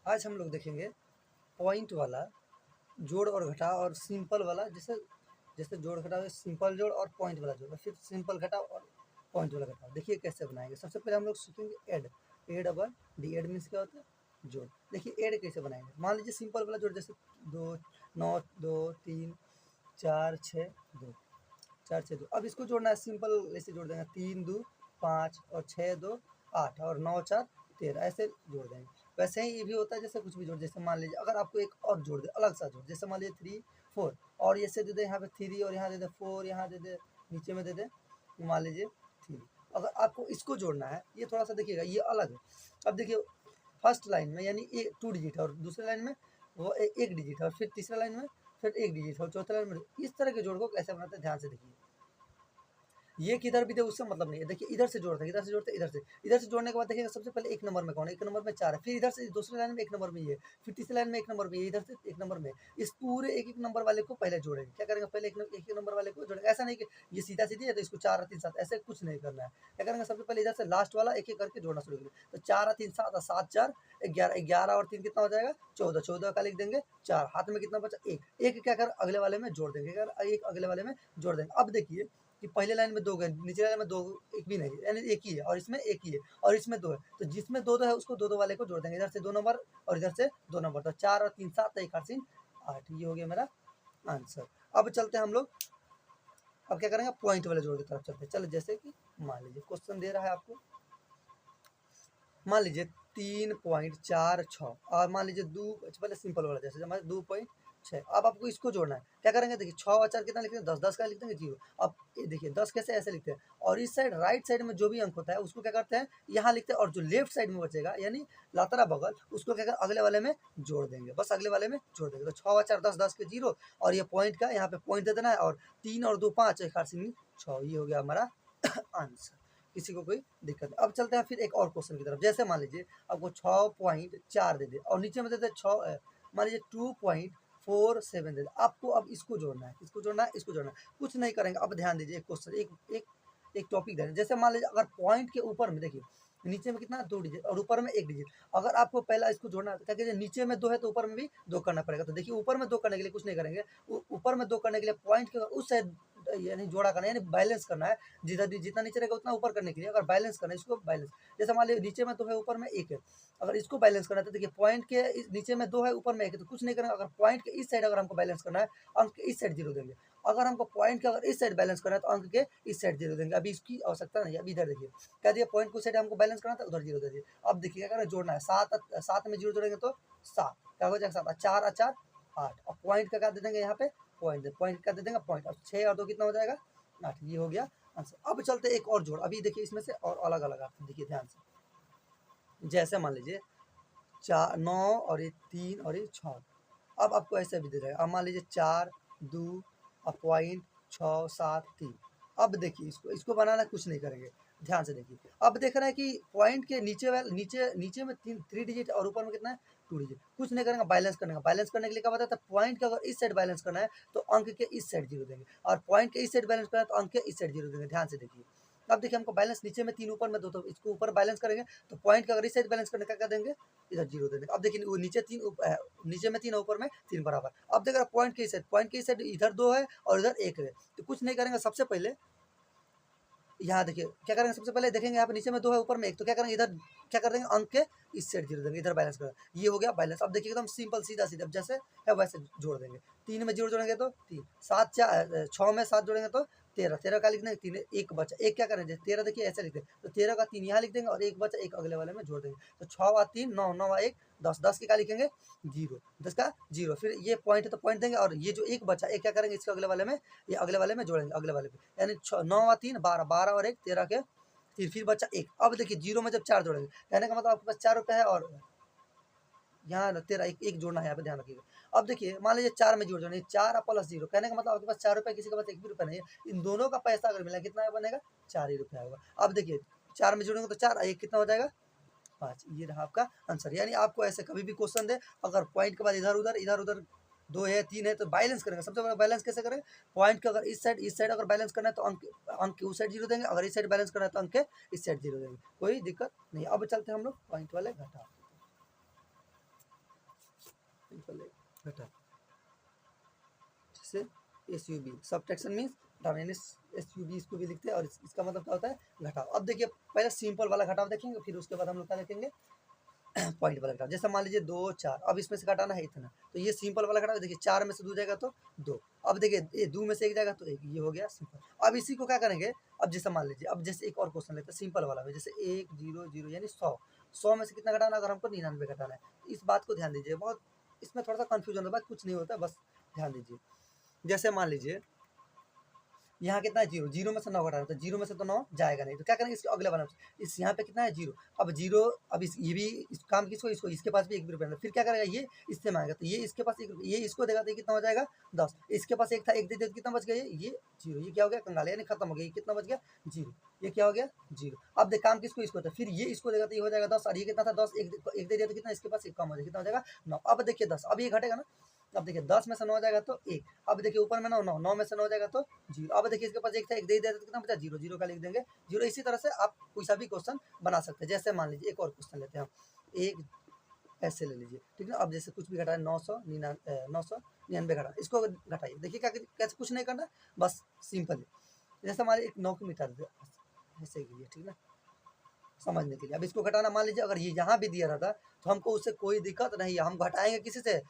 आज हम लोग देखेंगे पॉइंट वाला जोड़ और घटाव और सिंपल वाला, जैसे जैसे जोड़ घटाव, सिंपल जोड़ और पॉइंट वाला जोड़, फिर सिंपल घटाव और पॉइंट वाला घटाव। देखिए कैसे बनाएंगे। सबसे पहले हम लोग सीखेंगे add. A double D, add means क्या होता है? जोड़। देखिए ऐड कैसे बनाएंगे। मान लीजिए सिंपल वाला जोड़, जैसे 2 9 2 3 4 6 2, 4 6 2। अब इसको जोड़ना है सिंपल, ऐसे जोड़ देंगे 3 2 5 और 6 2 8 और 9 4 13, ऐसे जोड़ देंगे। वैसे ही ये भी होता है, जैसे कुछ भी जोड़, जैसे मान लीजिए अगर आपको एक और जोड़ दे, अलग सा जोड़, जैसे मान लीजिए 3 4 और ऐसे दे दे, यहाँ पे 3 और यहाँ दे दे 4, यहाँ दे दे, नीचे में दे दे मान लीजिए 3। अगर आपको इसको जोड़ना है, ये थोड़ा सा देखिएगा, ये अलग है। अब देखिए फर्स्ट लाइन में यानी 2 डिजिट है और दूसरे लाइन में वो 1 डिजिट है और फिर तीसरा लाइन में फिर 1 डिजिट है और चौथे लाइन में। इस तरह के जोड़ को कैसे बनाते हैं ध्यान से देखिए। ये किधर भी दे उससे मतलब नहीं है। देखिए इधर से जोड़ते हैं, इधर से जोड़ते हैं, इधर से जोड़ने के बाद देखिएगा सबसे पहले 1 नंबर में कौन है? 1 नंबर में 4 है, फिर इधर से दूसरी लाइन में 1 नंबर में ये, फिर तीसरी लाइन में 1 नंबर में ये, इधर से 1 नंबर में। इस पूरे 1-1 नंबर वाले को पहले जोड़ेंगे। क्या करेंगे? पहले 1-1 नंबर वाले को जोड़ेंगे। ऐसा नहीं कि ये सीधा-सीधी है तो इसको 4 और 3 7, ऐसे कुछ नहीं करना है। क्या करेंगे? सबसे पहले इधर से लास्ट वाला एक-एक करके जोड़ना शुरू करेंगे। तो 4 और 3 7 और 7 4 11, 11 और 3 कितना हो जाएगा? 14, 14 का लिख देंगे 4, हाथ में कितना बचा? 1, 1 क्या कर अगले वाले में जोड़ देंगे, एक अगले वाले में जोड़ देंगे। अब देखिए कि पहले लाइन में 2 गए, निचले लाइन में 2, एक भी नहीं है, यानी एक ही है और इसमें एक ही है और इसमें 2 है। तो जिसमें 2-2 है उसको 2-2 वाले को जोड़ देंगे। इधर से 2 नंबर और इधर से 2 नंबर, तो 4 और 3 7, 1 8 3 8। ये हो गया मेरा आंसर। अब चलते हैं हम लोग, अब क्या करेंगे? पॉइंट वाले जोड़ की तरफ चलते हैं। चलो जैसे कि मान लीजिए क्वेश्चन दे रहा है आपको, मान लीजिए 3.46 और मान लीजिए 2, पहले सिंपल वाला जैसे हमारे 2.6। अब आपको इसको जोड़ना है। क्या करेंगे? देखिए 6 और 4 कितना लिखते हैं? 10, 10 का लिख देंगे 0। अब ये देखिए 10 कैसे ऐसे लिखते हैं और इस साइड राइट साइड में जो भी अंक होता है उसको क्या करते हैं? यहाँ लिखते हैं और जो लेफ्ट साइड में बचेगा यानी लातरा बगल, उसको क्या कर अगले वाले में जोड़ देंगे। बस अगले वाले में जोड़ देंगे। तो 6 और 4 10, 10 के 0 और ये पॉइंट का यहाँ पे पॉइंट दे देना है और 3 और 2 5, 1 8 6। ये हो गया हमारा आंसर। किसी को कोई दिक्कत नहीं। अब चलते हैं फिर एक और क्वेश्चन की तरफ। जैसे मान लीजिए आपको 6.4 दे दे और नीचे में दे दे 6, मान लीजिए 2.47 दे दे। आपको अब इसको जोड़ना है, इसको जोड़ना है, इसको जोड़ना है। कुछ नहीं करेंगे। अब ध्यान दीजिए, एक क्वेश्चन, एक टॉपिक दे रहे हैं। जैसे मान लीजिए अगर पॉइंट के ऊपर में देखिए, नीचे में कितना? 2 डिजिट और ऊपर में 1 डिजिट। अगर आपको पहला इसको जोड़ना है तो क्या कीजिए? नीचे में 2 है तो ऊपर में भी 2 करना पड़ेगा। तो देखिए ऊपर में 2 करने के लिए कुछ नहीं करेंगे। ऊपर में 2 करने के लिए पॉइंट के उस साइड यानी जोड़ा करना है, यानी बैलेंस करना है। जितना नीचे रहेगा उतना ऊपर करने के लिए अगर बैलेंस करना है, इसको बैलेंस। जैसे मान लीजिए नीचे में 2 है ऊपर में 1 है, अगर इसको बैलेंस करना है तो देखिए पॉइंट के नीचे में 2 है ऊपर में 1 है, तो कुछ नहीं करेंगे। अगर पॉइंट के इस साइड अगर हमको बैलेंस करना है, अंक के इस साइड 0 देंगे। अगर हमको पॉइंट के अगर इस साइड बैलेंस करना है तो अंक के इस साइड 0 देंगे। अभी इसकी आवश्यकता नहीं है। अभी इधर देखिए क्या दिया? पॉइंट को साइड हमको बैलेंस करना था, उधर 0 दे दिए। अब देखिए क्या करना? जोड़ना है। 7 में 0 जोड़ेंगे तो 7 क्या हो जाएगा? 7 4 और 4 8 और पॉइंट का क्या दे देंगे? यहाँ पे पॉइंट का दे देंगे पॉइंट, और 6 और 2 कितना हो जाएगा? 8। ये हो गया आंसर। अब चलते एक और जोड़। अभी देखिए इसमें से और अलग अलग आप देखिए ध्यान से। जैसे मान लीजिए 4 9 और ये 3 और ये 6। अब आपको ऐसे भी दे जाएगा। अब मान लीजिए 4 2 पॉइंट 6 7 3। अब देखिए इसको बनाना कुछ नहीं करेंगे। ध्यान से देखिए। अब देख रहे हैं कि पॉइंट के नीचे वाले नीचे में 3 डिजिट और ऊपर में कितना है? 2 डिजिट। कुछ नहीं करेंगे, बैलेंस करने का। बैलेंस करने के लिए क्या बताया था? पॉइंट के अगर इस साइड बैलेंस करना है तो अंक के इस साइड 0 देंगे और पॉइंट के इस साइड बैलेंस करना है तो अंक के इस साइड 0 देंगे। ध्यान से देखिए। अब देखिए हमको बैलेंस नीचे में 3 ऊपर में 2, तो इसको ऊपर बैलेंस करेंगे तो पॉइंट का अगर इस साइड बैलेंस करने का क्या देंगे? इधर 0 दे देंगे। अब देखिए वो नीचे 3 ऊपर में 3 बराबर। अब देख रहे पॉइंट के इस साइड इधर 2 है और इधर 1 है, तो कुछ नहीं करेंगे। सबसे पहले यहाँ देखिए क्या करेंगे? सबसे पहले देखेंगे यहाँ पे नीचे में 2 है ऊपर में 1, तो क्या करेंगे? इधर क्या कर देंगे? अंक के इस साइड 0 देंगे, इधर बैलेंस कर। ये हो गया बैलेंस। अब देखिए एकदम सिंपल सीधा सीधा जैसे है वैसे जोड़ देंगे। 3 में 0 जोड़ेंगे तो 3, 7 4 6 में 7 जोड़ेंगे तो 13, 13 का लिख देंगे 3, 1 बचा। 1 क्या करेंगे? 13 देखिए ऐसे लिखते हैं, तो 13 का 3 यहाँ लिख देंगे और 1 बचा, 1 अगले वाले में जोड़ देंगे। तो 6 और 3 9, 9 और 1 10, 10 के क्या लिखेंगे? 0, 10 का 0। फिर ये पॉइंट है तो पॉइंट देंगे और ये जो 1 बचा, 1 क्या करेंगे? इसके अगले वाले में, ये अगले वाले में जोड़ेंगे, अगले वाले पे। यानी 9 और 3 12, 12 और 1 13 के 3, फिर बचा 1। अब देखिए 0 में जब 4 जोड़ेंगे, कहने का मतलब आपके पास 4 रुपये है और यहाँ तेरा एक जोड़ना है, यहाँ पे ध्यान रखिएगा। अब देखिए मान लीजिए 4 में जोड़ जोड़ेंगे, 4 प्लस 0, कहने का मतलब आपके पास 4 रुपये, किसी के पास 1 भी रुपया नहीं है। इन दोनों का पैसा अगर मिला कितना बनेगा? 4 ही रुपया होगा। अब देखिए 4 में जोड़ेंगे तो 4, 1 कितना हो जाएगा? 5। ये रहा आपका आंसर। यानी आपको ऐसे कभी भी क्वेश्चन दे, अगर पॉइंट के बाद इधर उधर 2 है 3 है तो बैलेंस करेंगे। सबसे पहले बैलेंस कैसे करेंगे? पॉइंट का अगर इस साइड अगर बैलेंस करना है तो अंक के उस साइड 0 देंगे, अगर इस साइड बैलेंस करना है तो अंक के इस साइड 0 देंगे। कोई दिक्कत नहीं। अब चलते हैं हम लोग पॉइंट वाले घटाव। घटा, जैसे SUB सब्ट्रैक्शन मीन्स घटाओ, यानी SUB इसको भी लिखते हैं और इसका मतलब क्या होता है घटाओ। अब देखिए पहले सिंपल वाला घटाव देखेंगे, फिर उसके बाद हम लोग क्या देखेंगे पॉइंट वाला घटाव। जैसे मान लीजिए 2 4, अब इसमें से घटाना है इतना, तो ये सिंपल वाला घटाव देखिए 4 में से 2 जाएगा तो 2, अब देखिए ये 2 में से 1 जाएगा तो 1, ये हो गया सिंपल। अब इसी को क्या करेंगे, अब जैसे मान लीजिए, अब जैसे एक और क्वेश्चन लेते हैं सिंपल वाला में, जैसे 1 0 0 यानी 100, 100 में से कितना घटाना, अगर हमको 99 घटाना है, इस बात को ध्यान दीजिए, बहुत इसमें थोड़ा सा कन्फ्यूजन होता है, कुछ नहीं होता, बस ध्यान दीजिए। जैसे मान लीजिए यहाँ कितना है 0, 0 में से 9 घटाना, तो 0 में से तो 9 जाएगा नहीं, तो क्या करेंगे इसके अगले वाला में, इस यहाँ पे कितना है 0, अब 0, अब इस ये भी इस काम किसको, इसको, इसके पास भी 1 भी रुपया, फिर क्या करेगा ये इससे मांगेगा, तो ये इसके पास 1 रुपया, ये इसको देगा तो ये कितना हो जाएगा 10, इसके पास 1 था 1 दे दिया तो कितना बच गया ये 0, ये क्या हो गया कंगाल, यानी खत्म हो गया, ये कितना बच गया 0, ये क्या हो गया 0। अब देख काम किसको, इसको था, फिर ये इसको देगा तो ये हो जाएगा 10, और ये कितना था 10, 1 दे दिया तो कितना, इसके पास 1 कम हो जाएगा, कितना हो जाएगा 9। अब देखिए 10, अब ये घटेगा ना, अब देखिए 10 में से 9 जाएगा तो 1, अब देखिए ऊपर में 9 9 9 में से 9 जाएगा तो 0, अब देखिए इसके पास 1 था 1 दे दिया तो कितना बचा 0, 0 का लिख देंगे 0। इसी तरह से आप कोई सा भी क्वेश्चन बना सकते हैं। जैसे मान लीजिए एक और क्वेश्चन लेते हैं हम, एक ऐसे ले लीजिए, ठीक है ना। अब जैसे कुछ भी घटा है 999 घटा, इसको घटाइए, देखिए क्या कैसे, कुछ नहीं करना, बस सिंपल। जैसे हमारे एक 9 की मिटा देते ऐसे के लिए, ठीक है ना, समझने के लिए। अब इसको घटाना, मान लीजिए अगर ये यहाँ भी दिया रहता तो हमको उससे कोई दिक्कत नहीं है, हम घटाएंगे किसी से,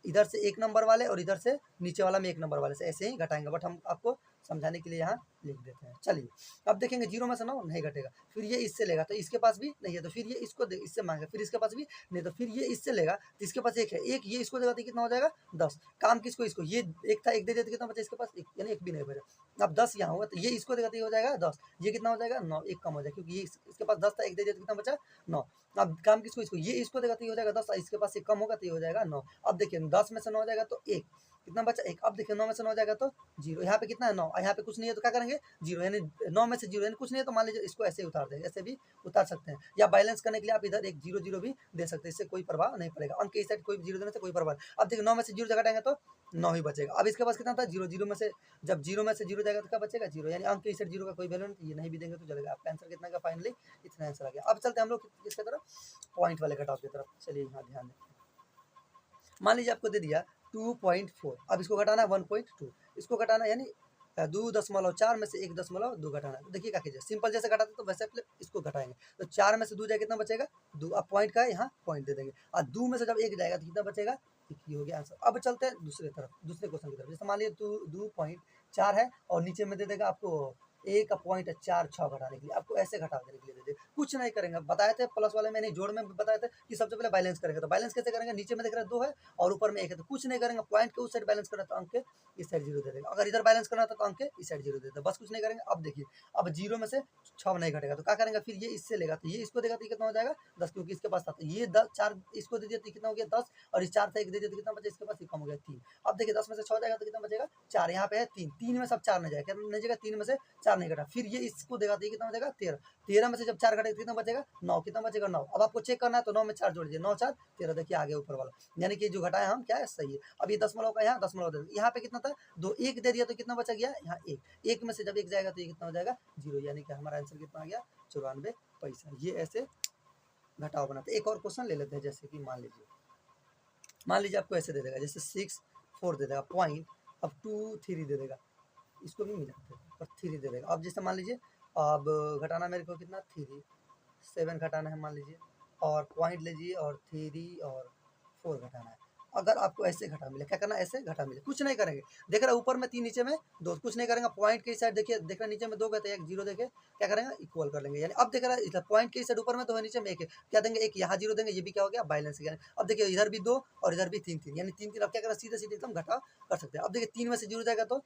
इधर से 1 नंबर वाले और इधर से नीचे वाला में 1 नंबर वाले से, ऐसे ही घटाएंगे, बट हम आपको समझाने के लिए यहाँ लिख देते हैं। चलिए अब देखेंगे 0 में से 9 नहीं घटेगा, फिर ये इससे लेगा तो इसके पास भी नहीं है, तो फिर ये इसको इससे मांगेगा, फिर इसके पास भी नहीं, तो फिर ये इससे लेगा तो इसके पास 1 है, 1 ये इसको देगा तो कितना हो जाएगा 10, काम किसको, इसको, ये 1 था 1 दे दिया तो कितना बचा इसके पास 1, यानी 1 भी नहीं बचा। अब 10 यहाँ होगा तो ये इसको देगा तो ये हो जाएगा 10, ये कितना हो जाएगा 9, 1 कम हो जाएगा, क्योंकि ये इसके पास 10 था 1 दे दिया तो कितना बचा 9। अब काम किसको, इसको, ये इसको देगा तो ये हो जाएगा 10, इसके पास 1 कम होगा तो ये हो जाएगा 9। अब देखिए 10 में से 9 जाएगा तो 1, कितना बचा 1, अब देखिए 9 में से 9 जाएगा तो 0, यहाँ पे कितना है 9, यहाँ पे कुछ नहीं है तो क्या करेंगे 0, यानी 9 में से 0 यानी कुछ नहीं है, तो मान लीजिए इसको ऐसे ही उतार देंगे, ऐसे भी उतार सकते हैं, या बैलेंस करने के लिए आप इधर एक 0 0 भी दे सकते हैं, इससे कोई प्रभाव नहीं पड़ेगा, अंक की साइड कोई 0 देने से कोई प्रभाव नहीं। अब देखिए 9 में से 0 घटाएंगे तो 9 ही बचेगा। अब इसके पास कितना था 0, 0 में से, जब 0 में से 0 जाएगा तो क्या बचेगा 0, यानी अंक की साइड 0 का कोई वैल्यू नहीं, ये नहीं भी देंगे तो चलेगा। आपका आंसर कितना का फाइनली इतना आंसर आ गया। अब चलते हैं हम लोग किसकी तरफ, पॉइंट वाले घटाव की तरफ। चलिए यहाँ ध्यान दें, मान लीजिए आपको दे दिया 2.4, अब इसको घटाना है 1.2, इसको घटाना यानी 2.4 में से 1.2 घटाना है। तो देखिए क्या कीजिए, सिंपल जैसे घटाते तो वैसे इसको घटाएंगे, तो 4 में से 2 जाए कितना बचेगा 2, अब पॉइंट का यहाँ पॉइंट दे देंगे, और 2 में से जब 1 जाएगा तो कितना बचेगा 1, ये हो गया आंसर। अब चलते हैं दूसरे तरफ, दूसरे क्वेश्चन की तरफ। जैसे मान लीजिए 2.4 है और नीचे में दे देगा आपको 1.46 घटाने के लिए, आपको ऐसे घटा देने के लिए दे दे, कुछ नहीं करेंगे। बताए थे प्लस वाले में, नहीं जोड़ में बताए थे कि सबसे पहले बैलेंस करेंगे, तो बैलेंस कैसे करेंगे, नीचे में देख रहे 2 है और ऊपर में 1 है, तो कुछ नहीं करेंगे, पॉइंट के उस साइड बैलेंस करना तो अंक के इस साइड 0 दे देगा, अगर इधर बैलेंस करना था तो अंक के इस साइड 0 दे देगा, बस कुछ नहीं करेंगे। अब देखिए अब 0 में से 6 नहीं घटेगा तो क्या करेंगे, फिर ये इससे लेगा तो ये इसको देगा तो कितना हो जाएगा 10, क्योंकि इसके पास था, तो ये 10 4 इसको दे दिया तो कितना हो गया 10, और इस 4 से 1 दे दिया तो कितना बचा इसके पास, कम हो गया 3। अब देखिए 10 में से 6 जाएगा तो कितना बचेगा 4, यहाँ पे है 3, 3 में सब 4 नहीं जाएगा, कितना नहीं जाएगा 3 में से 4 नहीं घटा, फिर ये इसको देगा तो कितना बचेगा 13, 13 में से जब 4 घटेगा कितना बचेगा 9, कितना बचेगा 9। अब आपको चेक करना है तो 9 में 4 जोड़ दीजिए, 9 4 13, देखिए आगे ऊपर वाला, यानी कि जो घटाया हम क्या है सही है। अब ये दशमलव का यहाँ दशमलव दे, यहाँ पे कितना था 2, 1 दे दिया तो कितना बचा गया यहाँ 1, 1 में से जब 1 जाएगा तो ये कितना हो जाएगा 0, यानी कि हमारा आंसर कितना आ गया 94 पैसा। ये ऐसे घटाव बनाते। एक और क्वेश्चन ले लेते हैं, जैसे कि मान लीजिए आपको ऐसे दे देगा, जैसे 6 4 दे देगा पॉइंट, अब 2 3 दे देगा, इसको भी मिलाते हैं और 3 दे देगा। अब जैसे मान लीजिए अब घटाना मेरे को कितना 3 7 घटाना है मान लीजिए, और पॉइंट लीजिए और 3 और 4 घटाना है। अगर आपको ऐसे घटा मिले, क्या करना है ऐसे घटा मिले, कुछ नहीं करेंगे, देख रहा ऊपर में 3 नीचे में 2, कुछ नहीं करेंगे, पॉइंट की साइड देखिए, देख रहा नीचे में 2 गए थे 1 0 देके क्या करेंगे इक्वल कर लेंगे, यानी अब देख रहा है पॉइंट की साइड ऊपर में 2 है नीचे में 1 है, क्या देंगे 1 यहाँ 0 देंगे, ये भी क्या हो गया बैलेंस है। अब देखिए इधर भी 2 और इधर भी 3 3, यानी 3 3, अब क्या करें सीधे सीधे एकदम घटा कर सकते हैं। अब देखिए 3 में से 0 जाएगा तो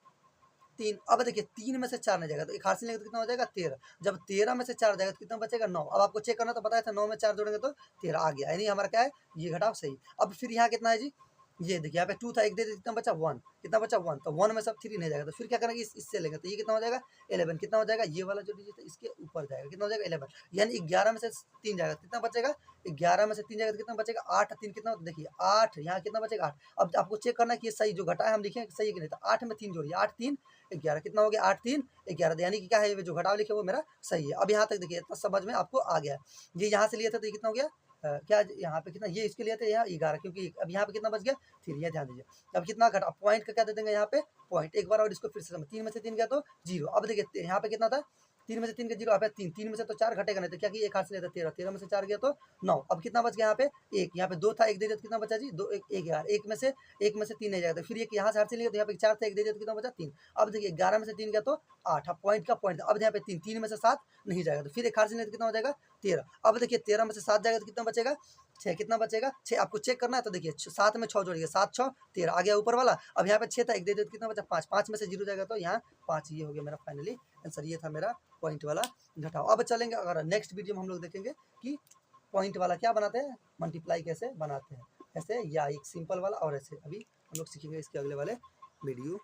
3, अब देखिए 3 में से 4 नहीं जाएगा तो एक हाथ से लेंगे तो कितना हो जाएगा 13, जब 13 में से 4 जाएगा तो कितना बचेगा 9। अब आपको चेक करना तो बताया था 9 में 4 जोड़ेंगे तो 13 आ गया, यानी हमारा क्या है ये घटाव सही। अब फिर यहाँ कितना है जी, ये देखिए यहाँ पे 2 था 1 दे दे कितना बचा 1, कितना बचा 1, तो 1 में सब 3 नहीं जाएगा, तो फिर क्या करेंगे इससे लेंगे तो ये कितना हो जाएगा 11, कितना हो जाएगा ये वाला जो डिजिट है इसके ऊपर जाएगा, कितना हो जाएगा 11, यानी 11 में से 3 जाएगा कितना बचेगा 11 में से 3 जाएगा तो कितना बचेगा 8, 3 कितना, देखिए 8 यहाँ कितना बचेगा 8। अब आपको चेक करना है कि ये सही जो घटा है हम लिखे सही है कि नहीं, तो 8 में 3 जोड़िए 8 3 11, कितना हो गया 8 3 11, यानी कि क्या है ये जो घटाव लिखे वो मेरा सही है। अब यहाँ तक देखिए इतना समझ में आपको आ गया, ये यहाँ से लिया था तो ये कितना हो गया क्या यहाँ पे कितना, ये इसके लिए थे यहाँ 11, क्योंकि अब यहाँ पे कितना बच गया 3, ये ध्यान दीजिए। अब कितना घटा, पॉइंट का क्या दे देंगे यहाँ पे पॉइंट, एक बार और इसको फिर से समझ, 3 में से 3 गया तो 0। अब देखिए यहाँ पे कितना था, 3 में से 3 का 0, यहाँ पे 3, 3 में से तो 4 घटेगा नहीं, तो क्या कि एक हाथ से लेता 13, 13 में से 4 गया तो 9। अब कितना बच गया यहाँ पे 1, यहाँ पे 2 था, 1 दे दिया तो कितना बचा जी 2, 1 यार, 1 में से 3 नहीं जाएगा, तो फिर एक यहाँ से हाथ से लिया तो यहाँ पे 4 था, 1 दे दिया तो कितना बचा 3। अब देखिए 11 में से 3 गया तो 8, अब पॉइंट का पॉइंट, अब यहाँ पे 3, 3 में से 7 नहीं जाएगा, तो फिर एक हाथ से लिया तो कितना हो जाएगा 13। अब देखिए 13 में से 7 जाएगा तो कितना बचेगा 6, कितना बचेगा 6, आपको चेक करना है तो देखिए 7 में 6 जोड़िए, 7 6 13 आ गया ऊपर वाला। अब यहाँ पे 6 था, 1 दे दिया तो कितना बचा 5, 5 में से 0 जाएगा तो यहाँ 5, ये हो गया मेरा फाइनली आंसर, ये था मेरा पॉइंट वाला घटाओ। अब चलेंगे अगर नेक्स्ट वीडियो में हम लोग देखेंगे कि पॉइंट वाला क्या बनाते हैं, मल्टीप्लाई कैसे बनाते हैं, ऐसे या एक सिंपल वाला और ऐसे, अभी हम लोग सीखेंगे इसके अगले वाले वीडियो